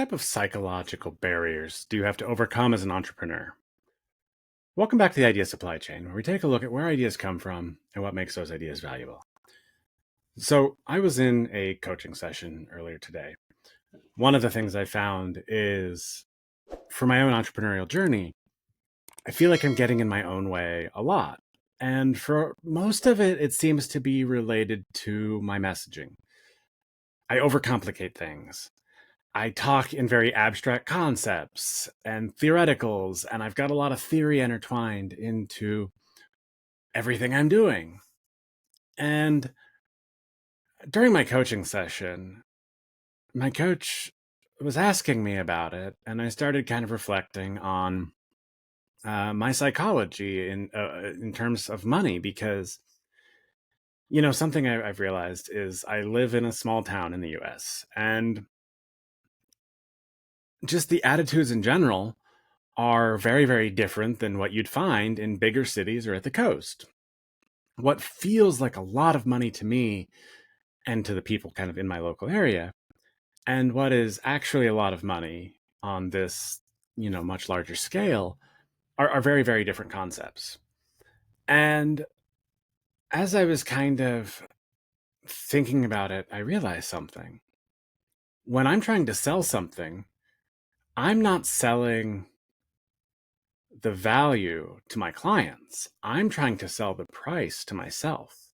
type of psychological barriers do you have to overcome as an entrepreneur? Welcome back to the Idea Supply Chain, where we take a look at where ideas come from and what makes those ideas valuable. So, I was in a coaching session earlier today. One of the things I found is for my own entrepreneurial journey, I feel like I'm getting in my own way a lot. And for most of it, it seems to be related to my messaging. I overcomplicate things. I talk in very abstract concepts and theoreticals, and I've got a lot of theory intertwined into everything I'm doing. And during my coaching session, my coach was asking me about it, and I started kind of reflecting on my psychology in terms of money, because something I've realized is I live in a small town in the U.S., and just the attitudes in general are very, very different than what you'd find in bigger cities or at the coast. What feels like a lot of money to me and to the people kind of in my local area, and what is actually a lot of money on this, much larger scale, are very, very different concepts. And as I was kind of thinking about it, I realized something. When I'm trying to sell something, I'm not selling the value to my clients. I'm trying to sell the price to myself.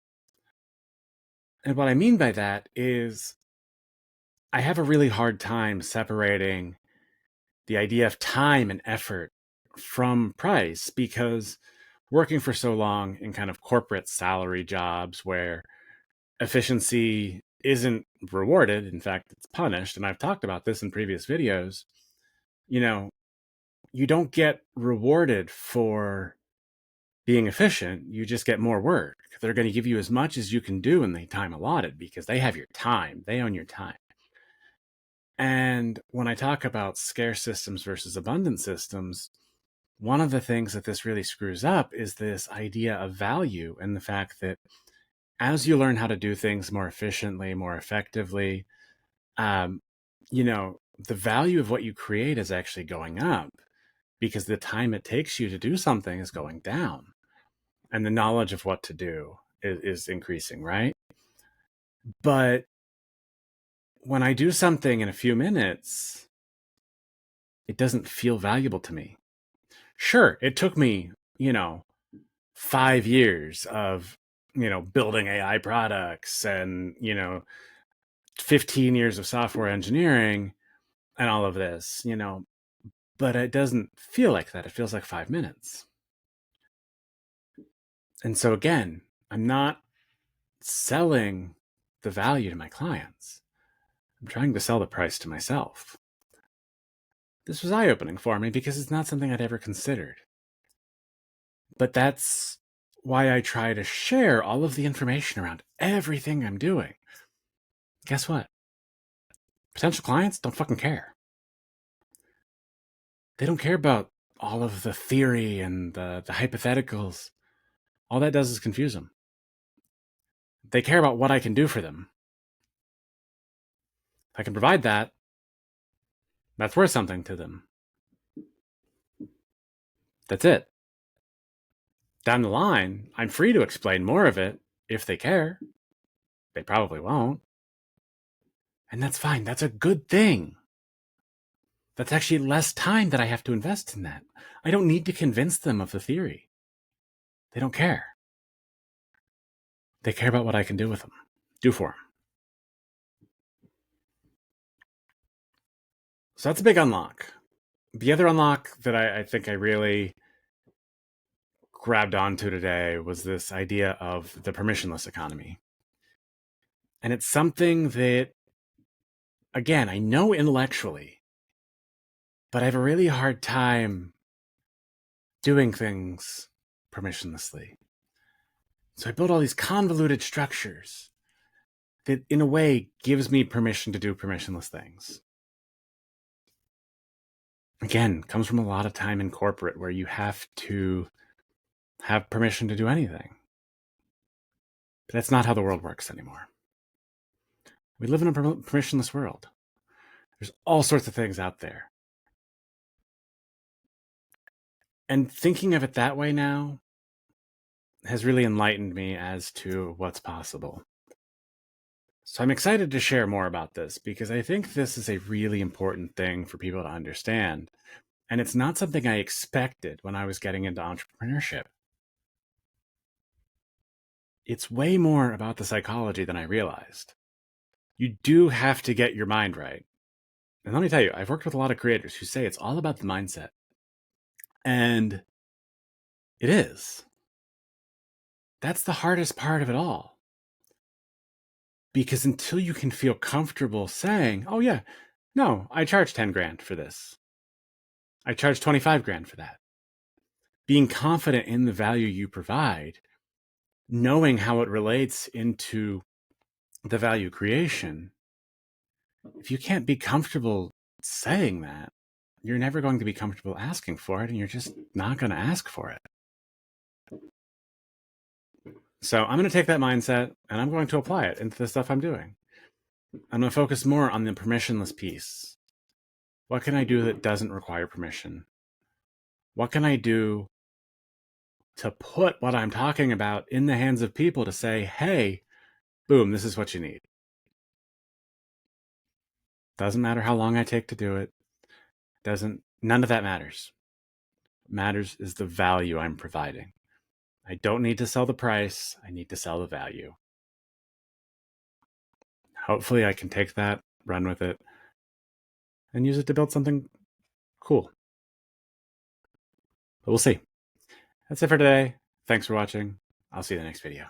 And what I mean by that is I have a really hard time separating the idea of time and effort from price, because working for so long in kind of corporate salary jobs where efficiency isn't rewarded, in fact, it's punished. And I've talked about this in previous videos. You don't get rewarded for being efficient. You just get more work. They're going to give you as much as you can do in the time allotted because they have your time. They own your time. And when I talk about scarce systems versus abundant systems, one of the things that this really screws up is this idea of value, and the fact that as you learn how to do things more efficiently, more effectively, um, the value of what you create is actually going up, because the time it takes you to do something is going down, and the knowledge of what to do is increasing, right? But when I do something in a few minutes, it doesn't feel valuable to me. Sure, it took me, 5 years of, building AI products and, 15 years of software engineering and all of this, but it doesn't feel like that. It feels like 5 minutes. And so again, I'm not selling the value to my clients. I'm trying to sell the price to myself. This was eye-opening for me because it's not something I'd ever considered. But that's why I try to share all of the information around everything I'm doing. Guess what? Potential clients don't fucking care. They don't care about all of the theory and the hypotheticals. All that does is confuse them. They care about what I can do for them. If I can provide that, that's worth something to them. That's it. Down the line, I'm free to explain more of it if they care. They probably won't. And that's fine. That's a good thing. That's actually less time that I have to invest in that. I don't need to convince them of the theory. They don't care. They care about what I can do with them, do for them. So that's a big unlock. The other unlock that I think I really grabbed onto today was this idea of the permissionless economy. And it's something that, again, I know intellectually, but I have a really hard time doing things permissionlessly. So I built all these convoluted structures that, in a way, gives me permission to do permissionless things. Again, comes from a lot of time in corporate where you have to have permission to do anything. But that's not how the world works anymore. We live in a permissionless world. There's all sorts of things out there. And thinking of it that way now has really enlightened me as to what's possible. So I'm excited to share more about this because I think this is a really important thing for people to understand. And it's not something I expected when I was getting into entrepreneurship. It's way more about the psychology than I realized. You do have to get your mind right. And let me tell you, I've worked with a lot of creators who say it's all about the mindset. And it is. That's the hardest part of it all. Because until you can feel comfortable saying, oh, yeah, no, I charge 10 grand for this, I charge 25 grand for that. Being confident in the value you provide, knowing how it relates into the value creation, if you can't be comfortable saying that, you're never going to be comfortable asking for it, and you're just not going to ask for it. So I'm going to take that mindset and I'm going to apply it into the stuff I'm doing. I'm going to focus more on the permissionless piece. What can I do that doesn't require permission? What can I do to put what I'm talking about in the hands of people to say, hey, boom, this is what you need. Doesn't matter how long I take to do it. None of that matters. What matters is the value I'm providing. I don't need to sell the price. I need to sell the value. Hopefully I can take that, run with it, and use it to build something cool. But we'll see. That's it for today. Thanks for watching. I'll see you in the next video.